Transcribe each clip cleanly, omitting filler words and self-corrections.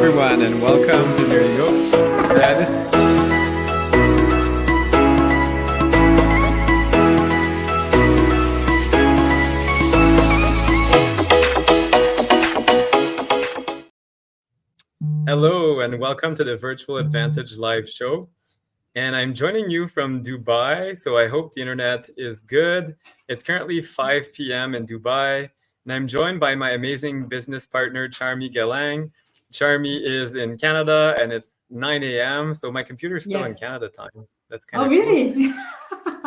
everyone, and welcome to There You Go. Hello, and welcome to the Virtual Advantage live show. And I'm joining you from Dubai, so I hope the internet is good. It's currently 5 p.m. in Dubai, and I'm joined by my amazing business partner, Charmy Galang. Charmy is in Canada, and it's 9 a.m., so my computer's still in Canada time. That's kind Oh, of cool. really?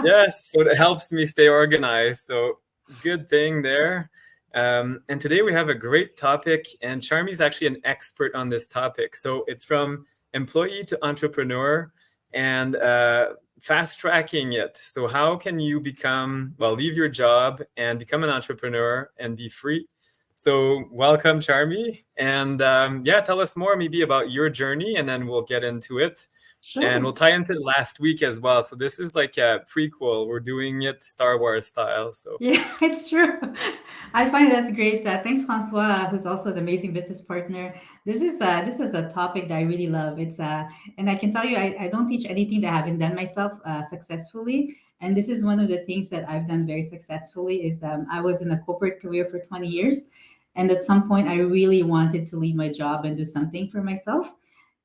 Yes, so it helps me stay organized, so good thing there. And today we have a great topic, and Charmy's actually an expert on this topic. So it's from employee to entrepreneur and fast tracking it. So how can you leave your job and become an entrepreneur and be free? So welcome, Charmy. And tell us more maybe about your journey, and then we'll get into it. Sure. And we'll tie into last week as well. So this is like a prequel. We're doing it Star Wars style. So Yeah, it's true. I find that's great. Thanks, Francois, who's also an amazing business partner. This is a topic that I really love. And I can tell you, I don't teach anything that I haven't done myself successfully. And this is one of the things that I've done very successfully. Is I was in a corporate career for 20 years, and at some point, I really wanted to leave my job and do something for myself.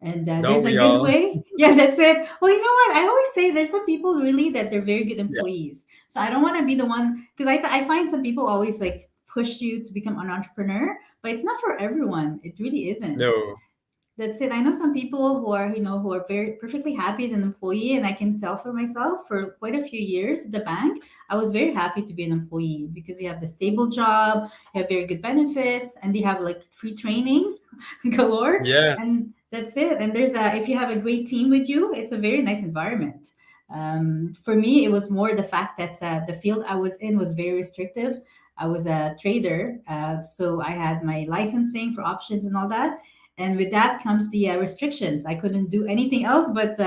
And there's a good way. Yeah, that's it. Well, you know what? I always say there's some people really that they're very good employees. Yeah. So I don't want to be the one, because I find some people always like push you to become an entrepreneur, but it's not for everyone. It really isn't. No. That's it. I know some people who are very perfectly happy as an employee, and I can tell for myself for quite a few years at the bank, I was very happy to be an employee because you have the stable job, you have very good benefits, and you have like free training galore. Yes. And that's it. And if you have a great team with you, it's a very nice environment. For me, it was more the fact that the field I was in was very restrictive. I was a trader, so I had my licensing for options and all that. And with that comes the restrictions. I couldn't do anything else but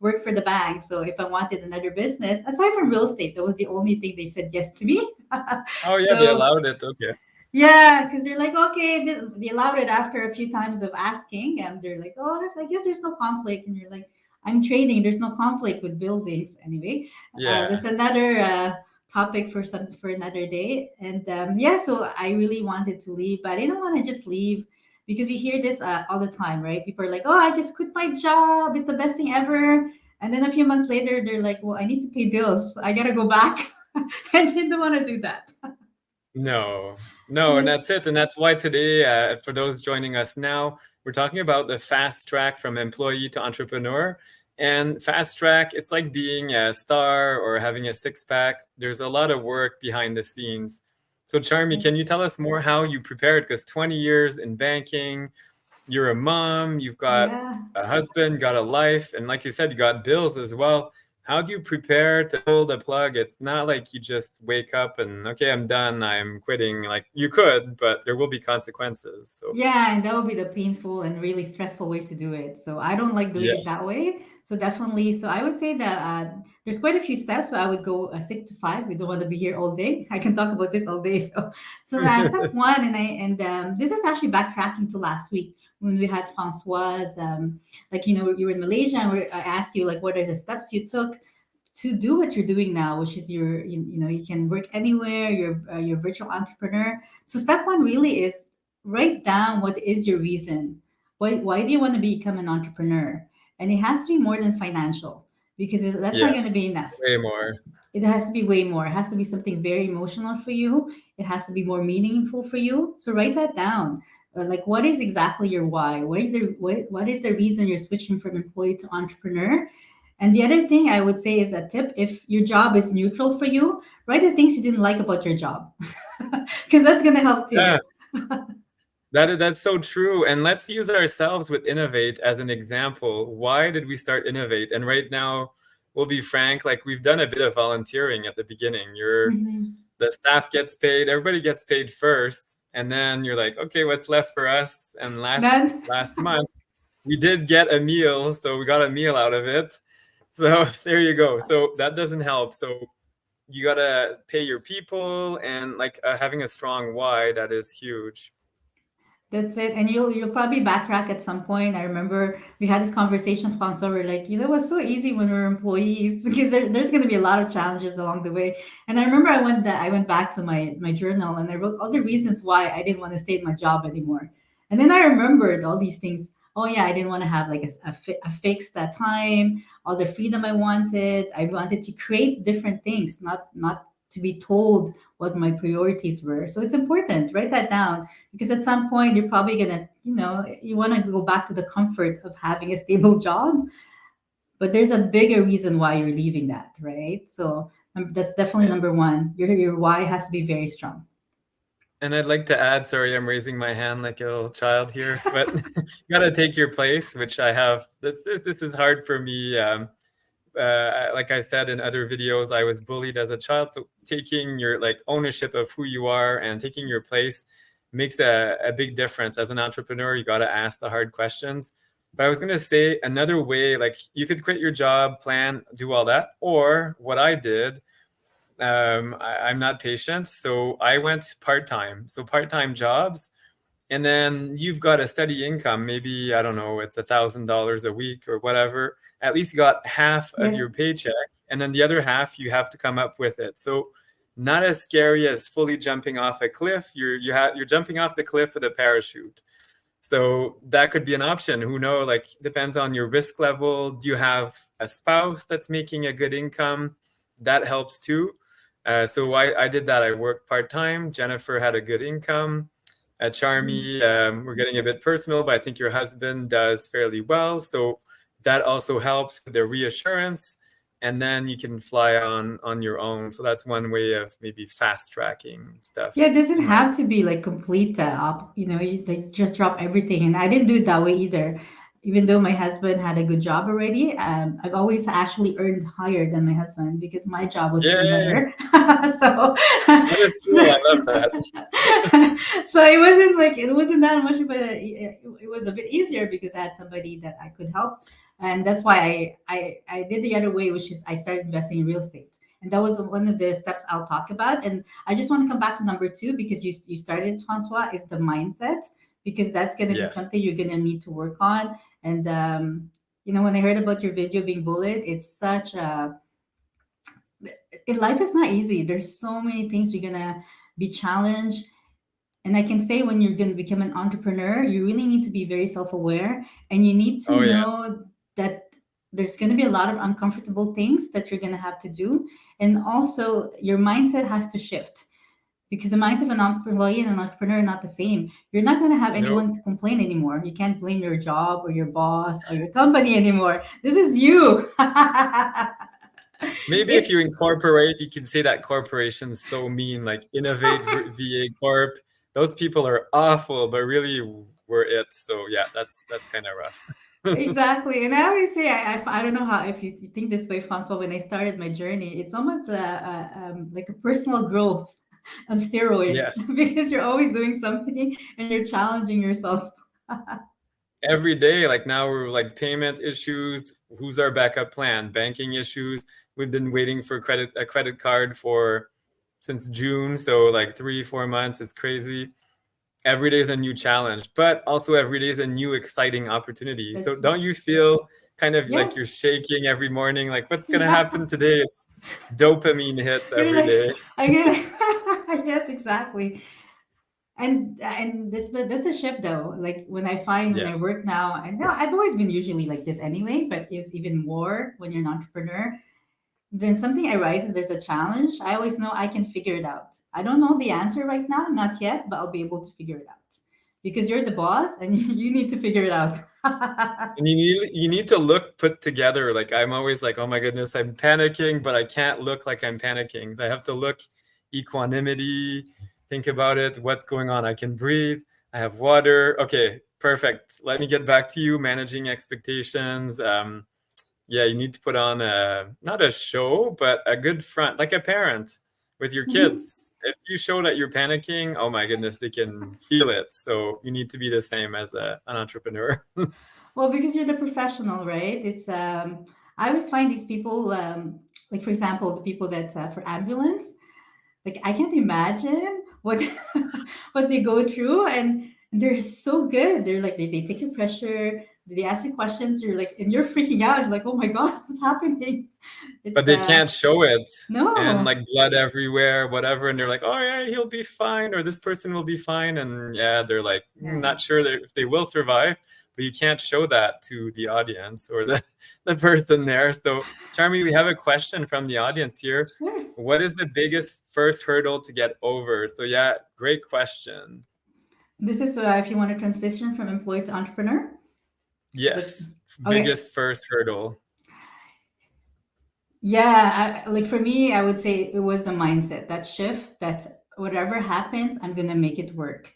work for the bank. So if I wanted another business, aside from real estate, that was the only thing they said yes to me. Oh, yeah, they allowed it. Okay. Yeah, because they're like, okay, they allowed it after a few times of asking. And they're like, oh, I guess there's no conflict. And you're like, I'm trading. There's no conflict with buildings. Anyway, there's another topic for another day. And so I really wanted to leave, but I didn't want to just leave. Because you hear this all the time, right? People are like, oh, I just quit my job. It's the best thing ever. And then a few months later, they're like, well, I need to pay bills. I got to go back. And you don't want to do that. No, yes. And that's it. And that's why today, for those joining us now, we're talking about the fast track from employee to entrepreneur. And fast track, it's like being a star or having a six-pack. There's a lot of work behind the scenes. So Charmy, can you tell us more how you prepared? Because 20 years in banking, you're a mom, you've got a husband, got a life, and like you said, you got bills as well. How do you prepare to pull the plug? It's not like you just wake up and, okay, I'm done, I'm quitting. Like you could, but there will be consequences. So yeah, and that would be the painful and really stressful way to do it. So I don't like doing it that way. So definitely, so I would say that there's quite a few steps. So I would go stick to 5. We don't want to be here all day. I can talk about this all day. So step 1, and this is actually backtracking to last week when we had Francoise. You were in Malaysia, and I asked you like, what are the steps you took to do what you're doing now, which is you can work anywhere. You're a virtual entrepreneur. So step 1 really is write down what is your reason. Why do you want to become an entrepreneur? And it has to be more than financial, because that's not going to be enough. Way more. It has to be way more. It has to be something very emotional for you. It has to be more meaningful for you. So write that down. Like, what is exactly your why? What is the reason you're switching from employee to entrepreneur? And the other thing I would say is a tip: if your job is neutral for you, write the things you didn't like about your job, because that's going to help too. Yeah. That's so true. And let's use ourselves with Innovate as an example. Why did we start Innovate? And right now, we'll be frank, like we've done a bit of volunteering at the beginning. The staff gets paid, everybody gets paid first. And then you're like, okay, what's left for us? And last month, we did get a meal. So we got a meal out of it. So there you go. So that doesn't help. So you got to pay your people, and like having a strong why, that is huge. That's it. And you'll probably backtrack at some point. I remember we had this conversation, Francois. We're like, it was so easy when we were employees because there's going to be a lot of challenges along the way. And I remember I went back to my journal and I wrote all the reasons why I didn't want to stay at my job anymore. And then I remembered all these things. Oh yeah, I didn't want to have like a fixed time, all the freedom I wanted. I wanted to create different things, not to be told what my priorities were. So it's important. Write that down because at some point you're probably gonna, you want to go back to the comfort of having a stable job, but there's a bigger reason why you're leaving that, right? So that's definitely number one. Your why has to be very strong. And I'd like to add, sorry, I'm raising my hand like a little child here, but you gotta take your place, which I have. This is hard for me. Like I said in other videos, I was bullied as a child. So taking your like ownership of who you are and taking your place makes a big difference. As an entrepreneur, you got to ask the hard questions. But I was going to say another way, like you could quit your job, plan, do all that. Or what I did, I'm not patient. So I went part-time. So part-time jobs. And then you've got a steady income. Maybe, I don't know, it's $1,000 a week or whatever. At least you got half of your Yes. paycheck. And then the other half, you have to come up with it. So not as scary as fully jumping off a cliff. You're jumping off the cliff with a parachute. So that could be an option. Who know? Like depends on your risk level. Do you have a spouse that's making a good income? That helps too. So I did that. I worked part time. Jennifer had a good income. Charmy, we're getting a bit personal, but I think your husband does fairly well. So that also helps with the reassurance. And then you can fly on your own. So that's one way of maybe fast tracking stuff, Yeah, it doesn't in my have to be like complete you like just drop everything. And I didn't do it that way either. Even though my husband had a good job already, I've always actually earned higher than my husband because my job was even Yay! better. so, That is so, cool. I love that. so it wasn't that much of it was a bit easier because I had somebody that I could help, and that's why I did the other way, which is I started investing in real estate, and that was one of the steps I'll talk about. And I just want to come back to number two because you started, Francois, is the mindset, because that's going to be Yes. something you're going to need to work on. And when I heard about your video being bullied, it's such a life is not easy. There's so many things you're gonna be challenged. And I can say when you're going to become an entrepreneur, you really need to be very self aware and you need to Oh, yeah. know that there's going to be a lot of uncomfortable things that you're going to have to do. And also, your mindset has to shift because the mindset of an employee and an entrepreneur are not the same. You're not going to have No. anyone to complain anymore. You can't blame your job or your boss or your company anymore. This is you. Maybe if it's you incorporate, you can say that corporation's so mean, like Innovate VA Corp. Those people are awful, but really we're it. So yeah, that's kind of rough. Exactly. And I always say, I don't know how, if you think this way, Francois, when I started my journey, it's almost like a personal growth on steroids Yes. because you're always doing something and you're challenging yourself. Every day, like now we're like payment issues. Who's our backup plan? Banking issues. We've been waiting for a credit card for since June. So like 3, 4 months. It's crazy. Every day is a new challenge, but also every day is a new exciting opportunity. So That's, don't you feel kind of like yes. you're shaking every morning? Like what's gonna Yeah. happen today? It's dopamine hits You're every like, day. I get yes, exactly. And that's a shift though. Like when I Yes. work now, and no, I've always been usually like this anyway, but it's even more when you're an entrepreneur. Then something arises, there's a challenge. I always know I can figure it out. I don't know the answer right now, not yet, but I'll be able to figure it out because you're the boss and you need to figure it out. And you need to look put together. Like I'm always like, oh my goodness, I'm panicking, but I can't look like I'm panicking. I have to look equanimity, think about it, what's going on. I can breathe. I have water. Okay, perfect. Let me get back to you, managing expectations. Yeah, you need to put on not a show, but a good front, like a parent with your Mhm. kids. If you show that you're panicking, oh my goodness, they can feel it. So you need to be the same as an entrepreneur. Well, because you're the professional, right? It's I always find these people like for example, the people that for ambulance, like I can't imagine what what they go through. And They're so good. They're like they take your pressure. They ask you questions. You're like, and you're freaking out. You're like, oh my god, what's happening? But It's they can't show it, and no, like blood everywhere, whatever, and they're like, oh yeah, he'll be fine, or this person will be fine, and yeah, they're like right. not sure if they will survive, but you can't show that to the audience or the person there. So Charmy, we have a question from the audience here. Sure. What is the biggest first hurdle to get over? So yeah, great question. This is if you want to transition from employee to entrepreneur. That's Yes, okay. biggest first hurdle. Yeah, like for me, I would say it was the mindset, that shift, that whatever happens, I'm gonna make it work.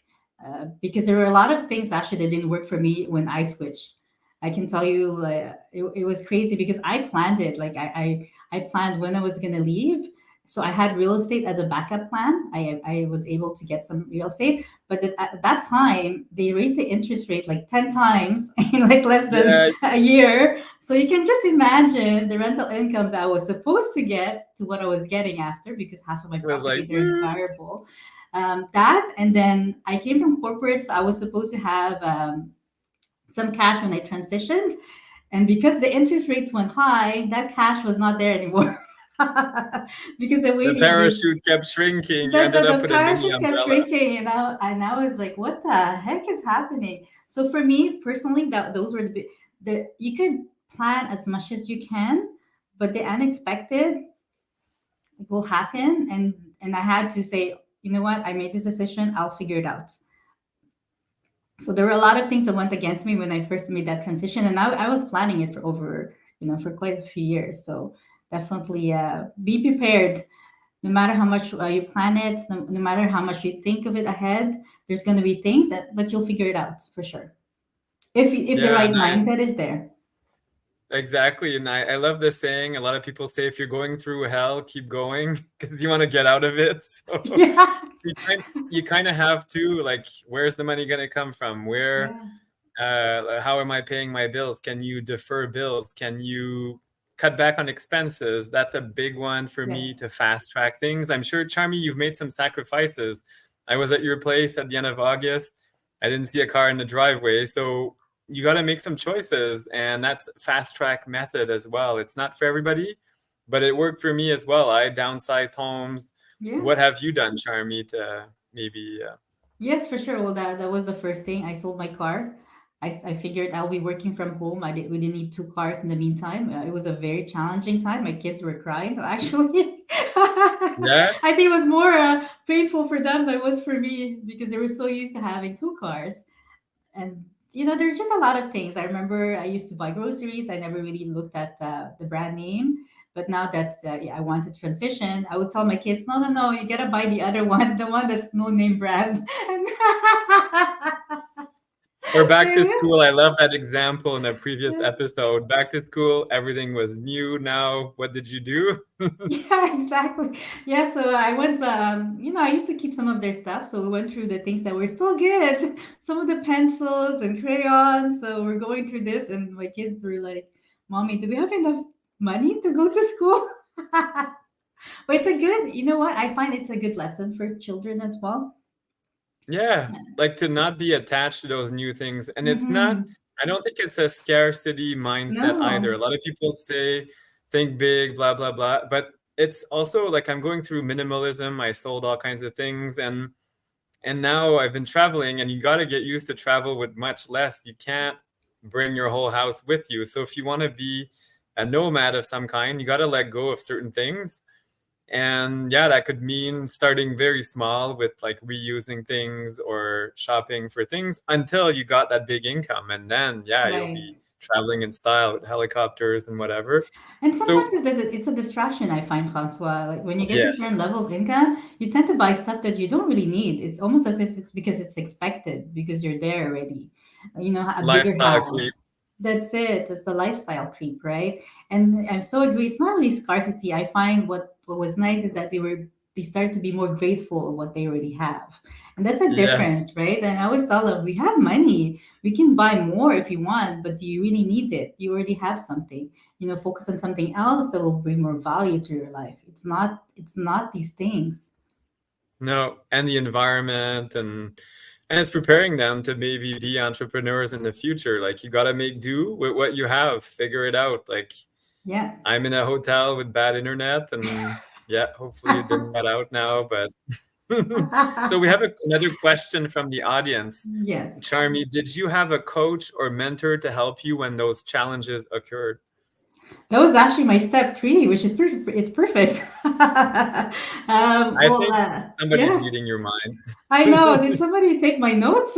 Because there were a lot of things actually that didn't work for me when I switched. I can tell you, like, it was crazy because I planned it. Like I planned when I was gonna leave. So I had real estate as a backup plan. I was able to get some real estate, but at that time they raised the interest rate like 10 times in like less than Yeah, a year. So you can just imagine the rental income that I was supposed to get to what I was getting after, because half of my it was like, properties are in variable. That, and then I came from corporate, so I was supposed to have some cash when I transitioned. And because the interest rates went high, that cash was not there anymore. Because the way the they parachute kept shrinking. You the, ended the, up the with a mini parachute kept umbrella. shrinking, and I was like, what the heck is happening? So for me personally, that those were the you could plan as much as you can, but the unexpected will happen, and I had to say, you know what, I made this decision, I'll figure it out. So there were a lot of things that went against me when I first made that transition, and I was planning it for over, for quite a few years. So definitely be prepared. No matter how much you plan it, no matter how much you think of it ahead, there's going to be things but you'll figure it out for sure. If the Yeah, right and mindset is there. exactly. And I love this saying. A lot of people say if you're going through hell, keep going because you want to get out of it. So Yeah. you kind of have to, like, where's the money going to come from? Where, Yeah. how am I paying my bills? Can you defer bills? Can you cut back on expenses? That's a big one for me Yes. to fast track things. I'm sure, Charmy, you've made some sacrifices. I was at your place at the end of August. I didn't see a car in the driveway. So you got to make some choices, and that's fast track method as well. It's not for everybody, but it worked for me as well. I downsized homes. Yeah. What have you done, Charmy, to maybe Yes, for sure. Well, that was the first thing. I sold my car. I figured I'll be working from home. We didn't need two cars in the meantime. It was a very challenging time. My kids were crying, actually. yeah, I think it was more painful for them than it was for me because they were so used to having two cars. And there's just a lot of things. I remember I used to buy groceries. I never really looked at the brand name, but now that I want to transition, I would tell my kids, no, no, no, you gotta buy the other one, the one that's no name brand. And or back to they- school. I love that example in a previous episode. Back to school, everything was new. Now, what did you do? yeah, exactly. Yeah, so I went. I used to keep some of their stuff, so we went through the things that were still good. Some of the pencils and crayons. So we're going through this, and my kids were like, "Mommy, do we have enough money to go to school?" But it's a good. You know what? I find it's a good lesson for children as well. Yeah, like to not be attached to those new things. And it's not, Mm-hmm. I don't think it's a scarcity mindset either. A No. lot of people say, think big, blah, blah, blah. But it's also like I'm going through minimalism. I sold all kinds of things, and now I've been traveling, and you got to get used to travel with much less. You can't bring your whole house with you. So if you want to be a nomad of some kind, you got to let go of certain things. And yeah, that could mean starting very small with like reusing things or shopping for things until you got that big income. And then, yeah, you'll Right. be traveling in style with helicopters and whatever. And sometimes So, it's a distraction, I find, Francois. Like when you get to a yes, certain level of income, you tend to buy stuff that you don't really need. It's almost as if it's because it's expected because you're there already. A bigger lifestyle creep. house. That's it. It's the lifestyle creep, right? And I'm so agree. It's not really scarcity. I find what was nice is that they started to be more grateful of what they already have. And that's a Yes. difference, right? And I always tell them, we have money. We can buy more if you want, but do you really need it? You already have something. Focus on something else that will bring more value to your life. It's not these things. No, and the environment, and And it's preparing them to maybe be entrepreneurs in the future. Like you got to make do with what you have, figure it out. Like Yeah. I'm in a hotel with bad internet, and yeah, hopefully it didn't cut out now. But so we have another question from the audience. Yes. Charmy, did you have a coach or mentor to help you when those challenges occurred? That was actually my step three, which is it's perfect. I think somebody's Yeah, reading your mind. I know. Did somebody take my notes?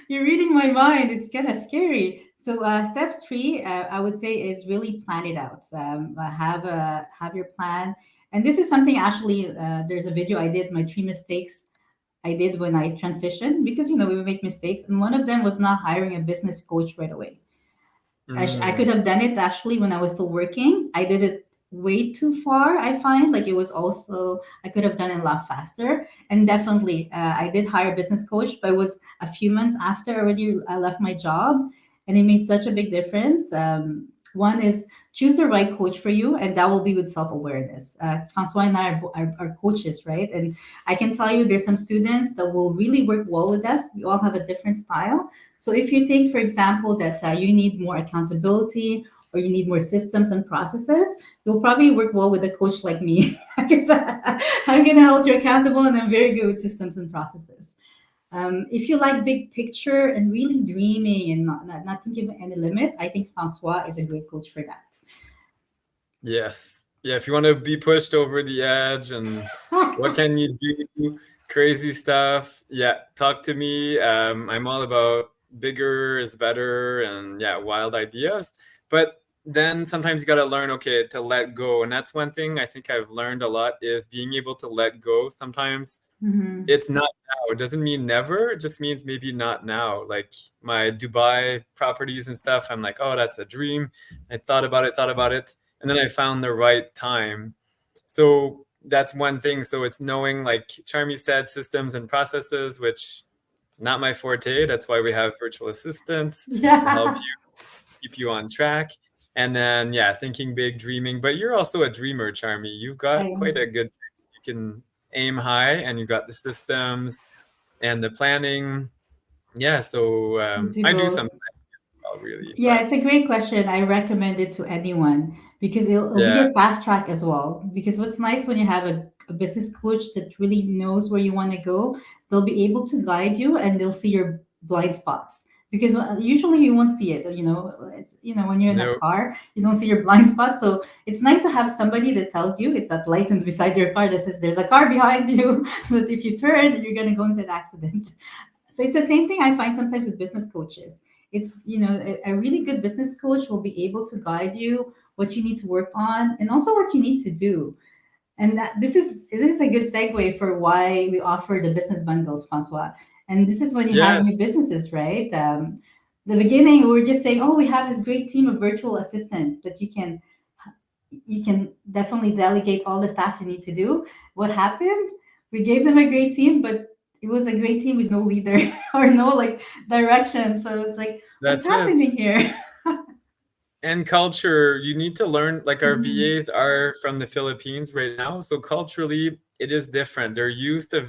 You're reading my mind. It's kind of scary. So, step three, I would say, is really plan it out. Have your plan, and this is something actually. There's a video I did. My three mistakes I did when I transitioned, because we make mistakes, and one of them was not hiring a business coach right away. I could Mm, have done it actually when I was still working. I did it way too far. I find like it was also I could have done it a lot faster. And definitely, I did hire a business coach, but it was a few months after already I left my job, and it made such a big difference. One is choose the right coach for you, and that will be with self awareness. Francois and I are coaches, right? And I can tell you, there's some students that will really work well with us. We all have a different style. So if you think, for example, that you need more accountability or you need more systems and processes, you'll probably work well with a coach like me. Because I'm going to hold you accountable, and I'm very good with systems and processes. If you like big picture and really dreaming and not thinking of any limits, I think Francois is a great coach for yes. Yeah, if you want to be pushed over the edge and what that. can you do, crazy stuff, yeah, talk to me. I'm all about bigger is better and yeah, wild ideas. But then sometimes you got to learn, okay, to let go. And that's one thing I think I've learned a lot is being able to let go. Sometimes Mhm. it's not now. It doesn't mean never. It just means maybe not now. Like my Dubai properties and stuff, I'm like, oh, that's a dream. I thought about it, and then I found the right time. So that's one thing. So it's knowing, like Charmy said, systems and processes, which not my forte. That's why we have virtual assistants to help Yeah, you keep you on track. And then yeah, thinking big, dreaming. But you're also a dreamer, Charmy. You've I got quite am. a good. You can aim high, and you got the systems and the planning. Yeah, so We do I do both. something well, really, Yeah, but it's a great question. I recommend it to anyone because it'll be yeah, your fast track as well. Because what's nice when you have a business coach that really knows where you want to go, they'll be able to guide you and they'll see your blind spots. Because usually you won't see it, when you're in a no, car, you don't see your blind spot. So it's nice to have somebody that tells you, it's that light beside your car that says there's a car behind you, that if you turn, you're going to go into an accident. So it's the same thing I find sometimes with business coaches. It's, a really good business coach will be able to guide you what you need to work on and also what you need to do. And this is a good segue for why we offer the business bundles, Francois. And this is when you have new yes, businesses, right? The beginning, we were just saying, oh, we have this great team of virtual assistants that you can definitely delegate all the tasks you need to do. What happened? We gave them a great team, but it was a great team with no leader or no like direction. So it's like, what's that's it. happening here? And culture, you need to learn, like our Mhm. VAs are from the Philippines right now, so culturally it is different. They're used to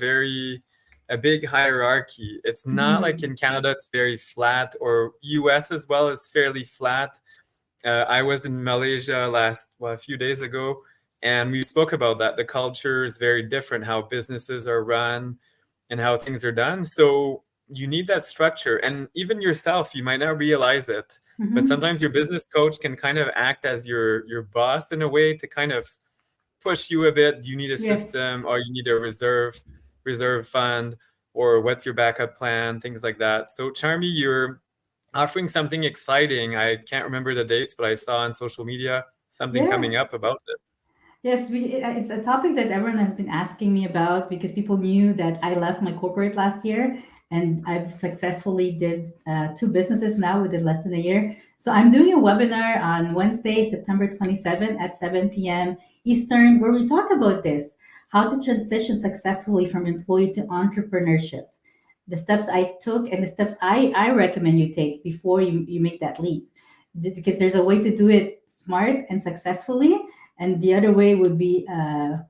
a big hierarchy. It's not like Mhm. in Canada, it's very flat, or US as well is fairly flat. I was in Malaysia a few days ago, and we spoke about that. The culture is very different, how businesses are run and how things are done. So you need that structure. And even yourself, you might not realize it, but Mhm. sometimes your business coach can kind of act as your boss in a way to kind of push you a bit. Do you need a Yes. system, or you need a reserve fund, or what's your backup plan, things like that. So Charmy, you're offering something exciting. I can't remember the dates, but I saw on social media something coming Yes. up about this. Yes, it's a topic that everyone has been asking me about because people knew that I left my corporate last year and I've successfully did two businesses now within less than a year. So I'm doing a webinar on Wednesday, September 27th at 7 p.m. Eastern, where we talk about this, how to transition successfully from employee to entrepreneurship, the steps I took and the steps I recommend you take before you make that leap. Because there's a way to do it smart and successfully, and the other way would be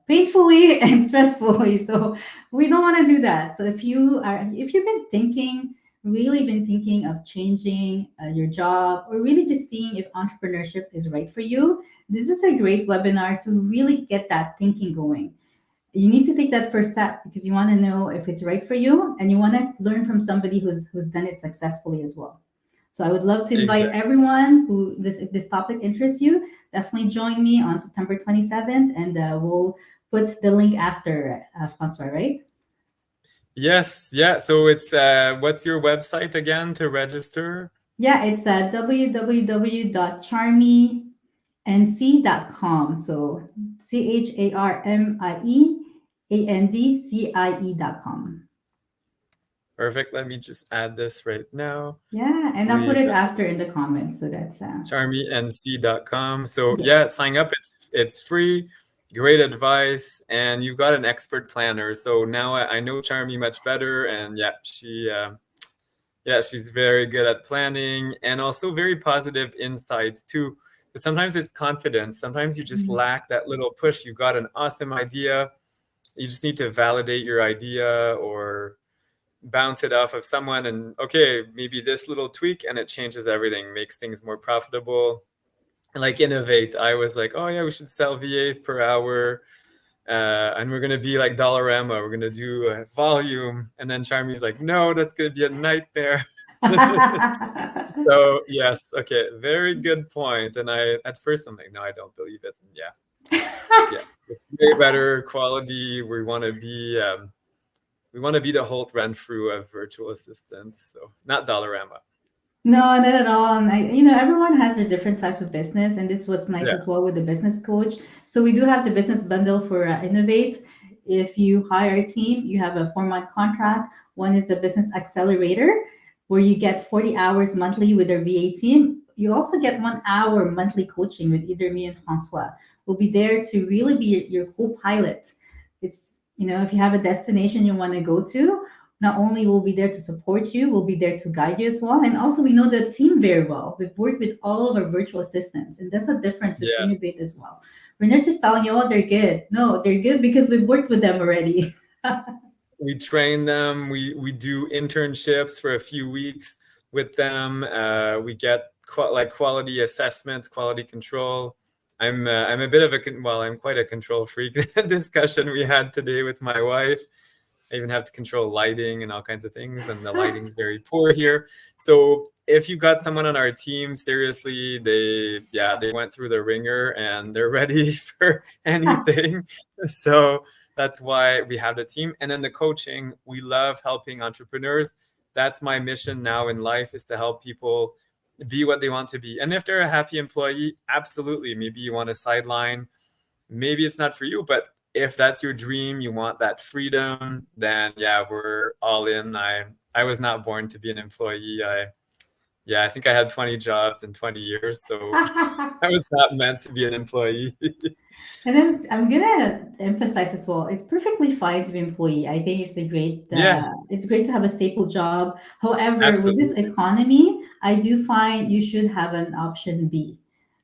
painfully and stressfully. So we don't want to do that. So if you've been thinking, really been thinking of changing your job, or really just seeing if entrepreneurship is right for you, this is a great webinar to really get that thinking going. You need to take that first step because you want to know if it's right for you, and you want to learn from somebody who's done it successfully as well. So I would love to invite Exactly. everyone who this if this topic interests you, definitely join me on September 27th, and we'll put the link after, Francois, right? Yes. Yeah. So it's what's your website again to register? Yeah, it's www.charmienc.com. So CHARMIEANDCIE.com. Perfect. Let me just add this right now. Yeah, and I'll put We it after in the comments. So that's charmienc.com. So yeah, yes. sign up. It's free. Great advice, and you've got an expert planner. So now I know Charmy much better, and yeah, she's very good at planning and also very positive insights too. But sometimes it's confidence. Sometimes you just Mhm. lack that little push. You've got an awesome idea. You just need to validate your idea or bounce it off of someone, and okay, maybe this little tweak and it changes everything, makes things more profitable. And like Innovate, I was like, oh yeah, we should sell VAs per hour, and we're gonna be like Dollarama, we're gonna do a volume. And then Charmy's like, no, that's gonna be a nightmare. So yes, okay, very good point. And I at first I'm like, no, I don't believe it. And yeah, yes, it's way better quality. We want to be the Holt Renfrew of virtual assistants, so not Dollarama. No, not at all. And everyone has their different type of business, and this was nice Yeah. as well with the business coach. So we do have the business bundle for Innovate. If you hire a team, you have a 4-month contract. One is the business accelerator, where you get 40 hours monthly with our VA team. You also get 1 hour monthly coaching with either me and Francois. We'll be there to really be your co-pilot. It's, if you have a destination you want to go to, not only will be there to support you, we'll be there to guide you as well. And also, we know the team very well. We've worked with all of our virtual assistants, and that's a difference with Yes. Innovate as well. We're not just telling you, oh, they're good. No, they're good because we've worked with them already. We train them. We do internships for a few weeks with them. We get quality assessments, quality control. I'm a bit of I'm quite a control freak. Discussion we had today with my wife. I even have to control lighting and all kinds of things, and the lighting's very poor here. So if you got someone on our team, seriously, they went through the ringer and they're ready for anything. So that's why we have the team. And then the coaching, we love helping entrepreneurs. That's my mission now in life, is to help people be what they want to be. And if they're a happy employee, absolutely. Maybe you want to sideline, maybe it's not for you, but if that's your dream, you want that freedom, then yeah, we're all in. I was not born to be an employee. I think I had 20 jobs in 20 years, so I was not meant to be an employee. And I'm gonna emphasize as well. It's perfectly fine to be an employee. I think it's a great. Yes, It's great to have a stable job. However, with this absolutely. economy, I do find you should have an option B.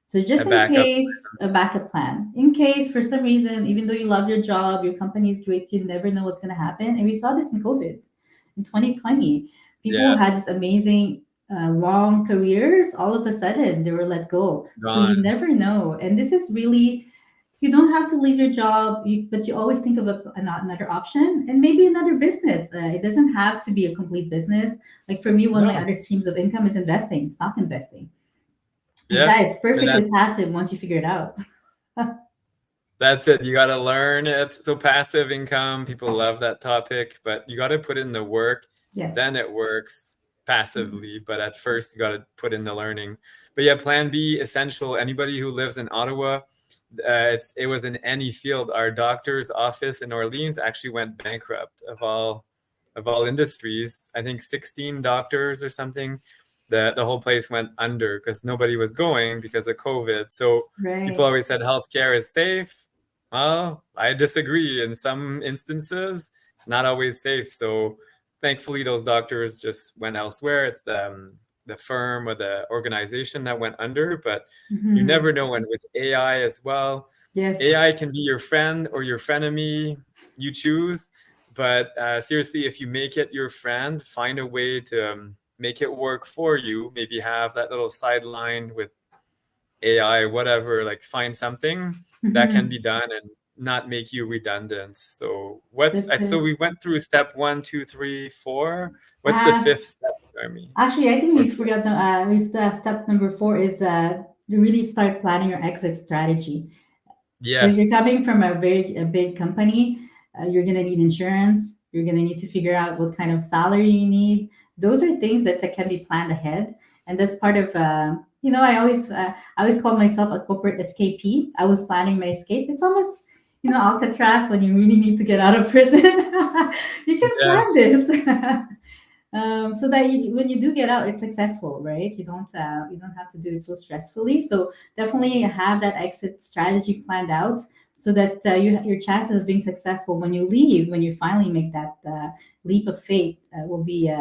So A just in backup. case, a backup plan. In case for some reason, even though you love your job, your company is great, you never know what's gonna happen. And we saw this in COVID, in 2020. People Yes, had this amazing long careers. All of a sudden, they were let go. So you gone. never know. And this is really, you don't have to leave your job, but you always think of another option and maybe another business. It doesn't have to be a complete business. Like for me, one of my No, other streams of income is investing, stock investing. And yeah, that is and perfectly passive once you figure it out. that's it. You got to learn it. So passive income, people love that topic, but you got to put in the work. Yes. Then it works passively, but at first you got to put in the learning. But yeah, plan B essential. Anybody who lives in Ottawa, it was in any field. Our doctor's office in Orleans actually went bankrupt, of all industries. I think 16 doctors or something. The whole place went under because nobody was going because of COVID. So people Right. always said healthcare is safe. Well, I disagree. In some instances, not always safe. So thankfully, those doctors just went elsewhere. It's the firm or the organization that went under, but you never Mhm. know. And with AI as well, Yes. AI can be your friend or your frenemy, you choose. But seriously, if you make it your friend, find a way to make it work for you. Maybe have that little sideline with AI, whatever, like find something that can be Hmm. done and not make you redundant. So That's so it. we went through step 1, 2, 3, 4. What's the Uh, fifth step, Jeremy? Actually, I think Or we forgot. Step number four is to really start planning your exit strategy. So if you're yes, coming from a big company, you're gonna need insurance. You're gonna need to figure out what kind of salary you need. Those are things that can be planned ahead, and that's part of. I always call myself a corporate escapee. I was planning my escape. It's almost Alcatraz when you really need to get out of prison. You can plan yes, this. So that when you do get out, it's successful, right? You don't have to do it so stressfully. So definitely have that exit strategy planned out so that your chances of being successful when you leave, when you finally make that leap of faith, will be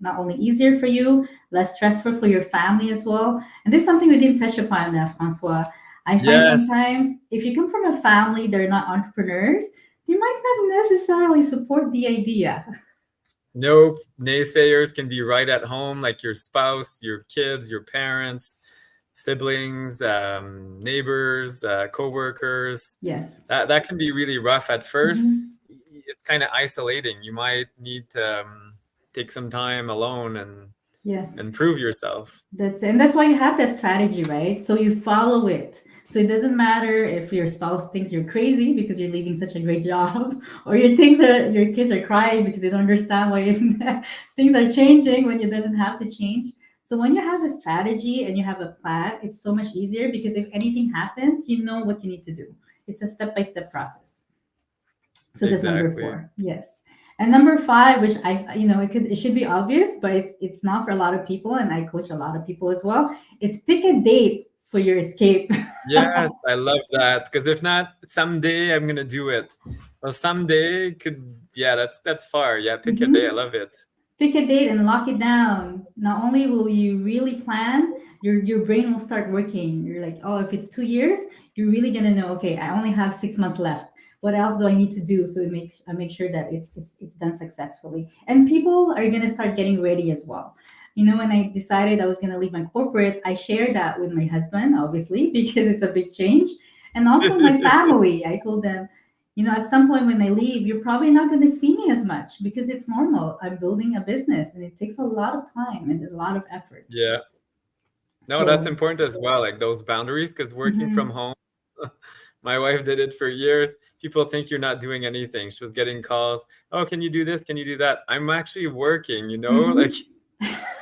not only easier for you, less stressful for your family as well. And this is something we didn't touch upon, Francois. I find yes. sometimes if you come from a family they're not entrepreneurs, they might not necessarily support the idea. Nope. Naysayers can be right at home, like your spouse, your kids, your parents, siblings, neighbors, coworkers. Yes. That can be really rough at Mhm. first. It's kind of isolating. You might need to take some time alone Yes. and prove yourself. And that's why you have that strategy, right? So you follow it. So it doesn't matter if your spouse thinks you're crazy because you're leaving such a great job, or your kids are crying because they don't understand why things are changing when it doesn't have to change. So when you have a strategy and you have a plan, it's so much easier because if anything happens, you know what you need to do. It's a step-by-step process. So that's number Exactly. four. Yes. And number five, which it should be obvious, but it's not for a lot of people, and I coach a lot of people as well, is pick a date for your escape. Yes, I love that. Because if not, someday I'm gonna do it. Well, someday could, yeah, that's far. Yeah, pick a day. I Mhm. love it. Pick a date and lock it down. Not only will you really plan, your brain will start working. You're like, oh, if it's 2 years, you're really gonna know. Okay, I only have 6 months left. What else do I need to do? So I make sure that it's done successfully. And people are gonna start getting ready as well. When I decided I was gonna leave my corporate, I shared that with my husband, obviously, because it's a big change, and also my family. I told them, at some point when I leave, you're probably not going to see me as much because it's normal. I'm building a business and it takes a lot of time and a lot of effort. Yeah. No, that's So, important as well, like those boundaries, because working from mhm, home, my wife did it for years. People think you're not doing anything. She was getting calls, oh, can you do this? Can you do that? I'm actually working, like, mhm.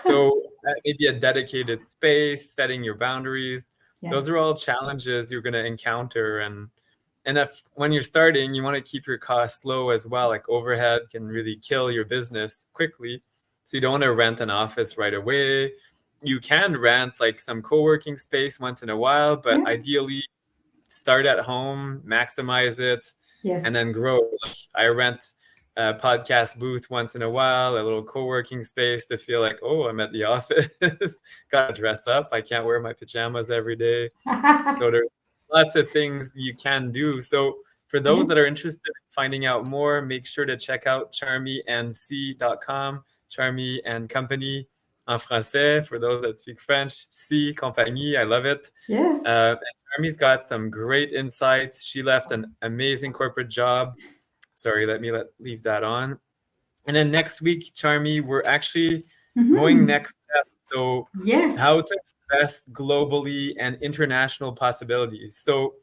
so maybe a dedicated space, setting your boundaries. Those Yes. are all challenges you're going to encounter. And if when you're starting, you want to keep your costs low as well. Like overhead can really kill your business quickly. So you don't want to rent an office right away. You can rent like some co-working space once in a while, but Yeah. ideally start at home, maximize it, and Yes. then grow. Like I rent a podcast booth once in a while, a little co-working space to feel like, oh, I'm at the office. Gotta dress up. I can't wear my pajamas every day. So there's lots of things you can do. So for those Yeah. that are interested in finding out more, make sure to check out charmyandc.com, Charmy and Company en français. For those that speak French, C Compagnie, I love it. Yes. And Charmy's got some great insights. She left an amazing corporate job. Sorry, leave that on. And then next week, Charmy, we're actually going Hmm. next step. So, Yes. how to invest globally and international possibilities. So,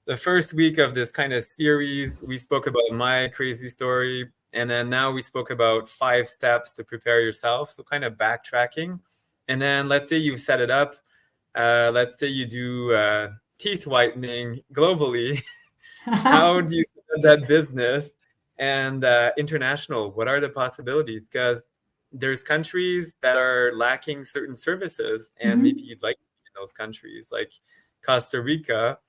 the first week of this kind of series, we spoke about my crazy story. And then now we spoke about 5 steps to prepare yourself. So, kind of backtracking. And then let's say you've set it up. Let's say you do teeth whitening globally. How do you start that business? And international, what are the possibilities? Because there's countries that are lacking certain services, and maybe Hmm. you'd like to be in those countries, like Costa Rica.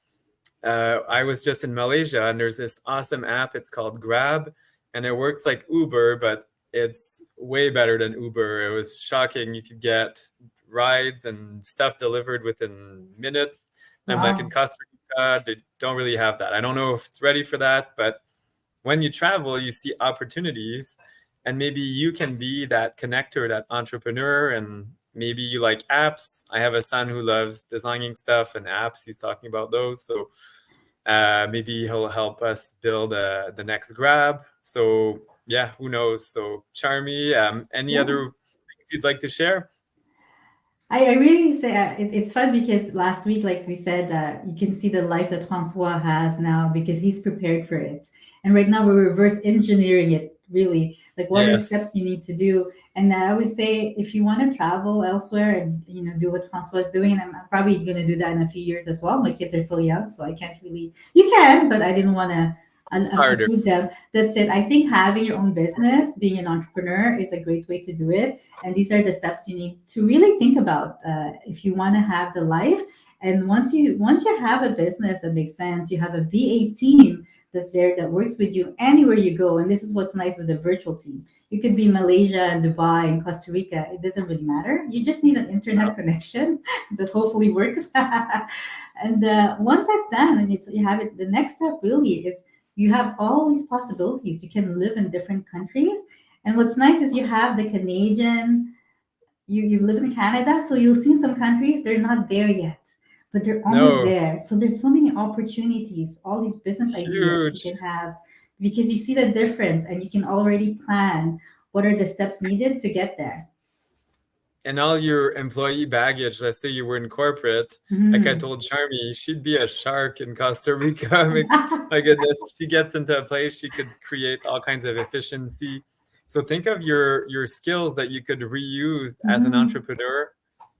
I was just in Malaysia, and there's this awesome app. It's called Grab, and it works like Uber, but it's way better than Uber. It was shocking. You could get rides and stuff delivered within minutes. I'm like in Wow. Costa Rica. America, they don't really have that. I don't know if it's ready for that, but when you travel, you see opportunities, and maybe you can be that connector, that entrepreneur, and maybe you like apps. I have a son who loves designing stuff and apps. He's talking about those. So maybe he'll help us build the next Grab. So yeah, who knows? So Charmy, any other Yes. things you'd like to share? I really say it's fun because last week, like we said, you can see the life that Francois has now because he's prepared for it. And right now we're reverse engineering it really. Like what are the Yes. steps you need to do? And I would say if you want to travel elsewhere and do what Francois is doing, and I'm probably going to do that in a few years as well. My kids are still young, so I can't really. You can, but I didn't want to Harder. uproot them. That's it. I think having your own business, being an entrepreneur, is a great way to do it. And these are the steps you need to really think about if you want to have the life. And once you have a business that makes sense, you have a VA team that's there that works with you anywhere you go. And this is what's nice with the virtual team. You could be Malaysia and Dubai and Costa Rica. It doesn't really matter. You just need an internet connection that hopefully works. And once that's done and you have it, the next step really is you have all these possibilities. You can live in different countries. And what's nice is you have the Canadian, you live in Canada, so you'll see in some countries they're not there yet, but they're almost No, there. So there's so many opportunities, all these business ideas you huge. can have because you see the difference and you can already plan what are the steps needed to get there. And all your employee baggage, let's say you were in corporate, like I Mhm. told Charmy, she'd be a shark in Costa Rica. I mean, my goodness, she gets into a place, she could create all kinds of efficiency. So think of your skills that you could reuse as an Mhm. entrepreneur,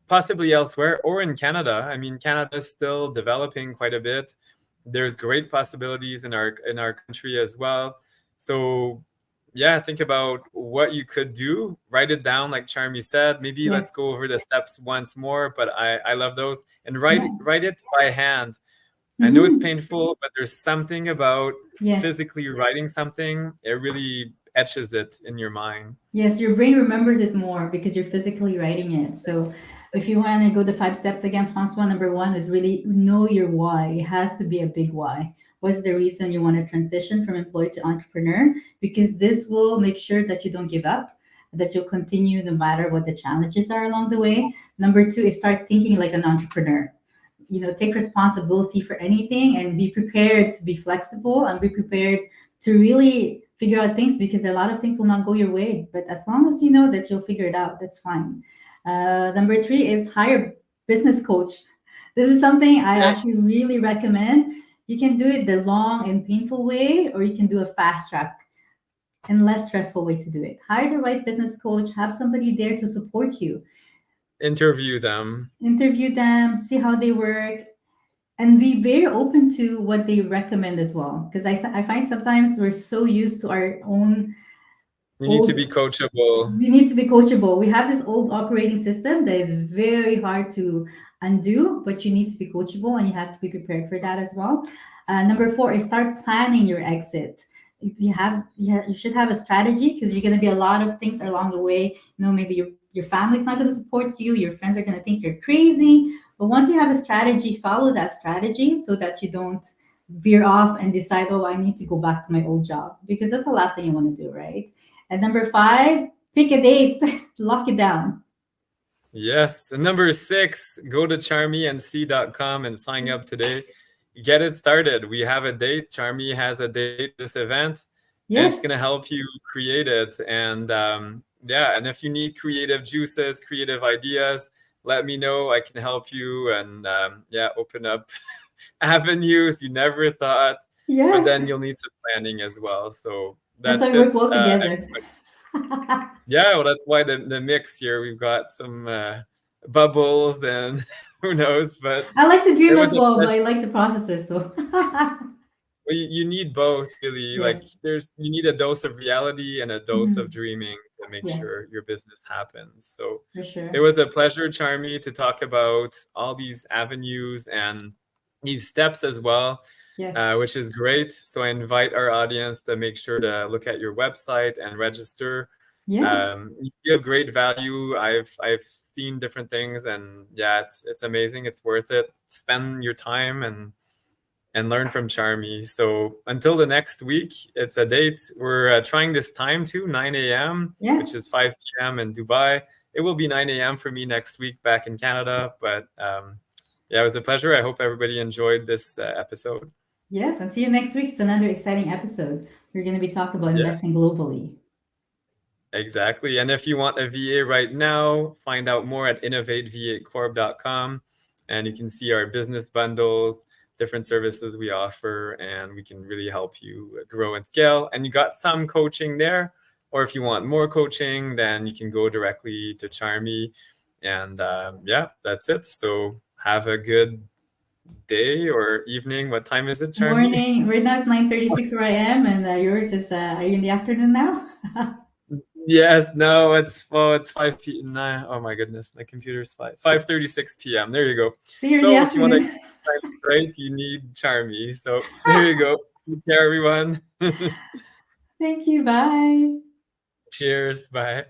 possibly elsewhere or in Canada. I mean, Canada is still developing quite a bit. There's great possibilities in our country as well. So yeah, think about what you could do. Write it down, like Charmy said. Maybe let's Yes. go over the steps once more. But I love those, and Yeah. write it by hand. I know it's Mhm. painful, but there's something about Yes. physically writing something. It really etches it in your mind. Yes, your brain remembers it more because you're physically writing it. So if you want to go the 5 steps again, Francois, number one is really know your why. It has to be a big why. What's the reason you want to transition from employee to entrepreneur? Because this will make sure that you don't give up, that you'll continue no matter what the challenges are along the way. Number two is start thinking like an entrepreneur. Take responsibility for anything and be prepared to be flexible and be prepared to really figure out things because a lot of things will not go your way, but as long as you know that you'll figure it out, that's fine. Number three is hire business coach. This is something I Yes. actually really recommend. You can do it the long and painful way, or you can do a fast track and less stressful way to do it. Hire the right business coach, have somebody there to support you, Interview them. interview them, see how they work, and be very open to what they recommend as well. Because I find sometimes we're so used to our own You need to old, be coachable. you need to be coachable. We have this old operating system that is very hard to undo, but you need to be coachable and you have to be prepared for that as well. Number four is start planning your exit. If you should have a strategy because you're going to be a lot of things along the way. Maybe your family's not going to support you. Your friends are going to think you're crazy. But once you have a strategy, follow that strategy so that you don't veer off and decide, oh, I need to go back to my old job because that's the last thing you want to do, right? And number five, pick a date, lock it down. Yes. And number six, go to charmync.com and sign up today. Get it started. We have a date. Charmy has a date this event, and it's going Yes, to help you create it. And yeah, and if you need creative juices, creative ideas, let me know. I can help you and yeah, open up avenues you never thought, but yes. then you'll need some planning as well. So That's why that's we work it. well together. Yeah, well, that's why the mix here. We've got some bubbles, then who knows? But I like to it dream was as a well, but pleasure. I like the processes. So, Well, you need both, really. Like, yes. you need a dose of reality and a dose of Mhm. dreaming to make Yes, sure your business happens. So for it sure. was a pleasure, Charmy, to talk about all these avenues and these steps as well, Yes. which is great. So I invite our audience to make sure to look at your website and register. Yes. You give great value. I've seen different things, and yeah, it's amazing. It's worth it. Spend your time and and learn from Charmy. So until the next week, it's a date. We're trying this time too, 9 a.m., which Yes. is 5 p.m. in Dubai. It will be 9 a.m. for me next week back in Canada. But yeah, it was a pleasure. I hope everybody enjoyed this episode. Yes. And see you next week. It's another exciting episode. We're going to be talking about Yeah, investing globally. exactly. And if you want a VA right now, find out more at innovatev8corp.com, and you can see our business bundles, different services we offer, and we can really help you grow and scale. And you got some coaching there, or if you want more coaching, then you can go directly to Charmy. And yeah, that's it. So have a good day or evening. What time is it, Charmy? Morning. Right now it's 9:36 where I am, and yours is. Are you in the afternoon now? Yes, no, it's 5 p. 9. Oh my goodness, my computer's 5:36 p.m. There you go. See you in the So if you want to afternoon. right, you need Charmy. So there you go. Take care, everyone. Thank you. Bye. Cheers. Bye.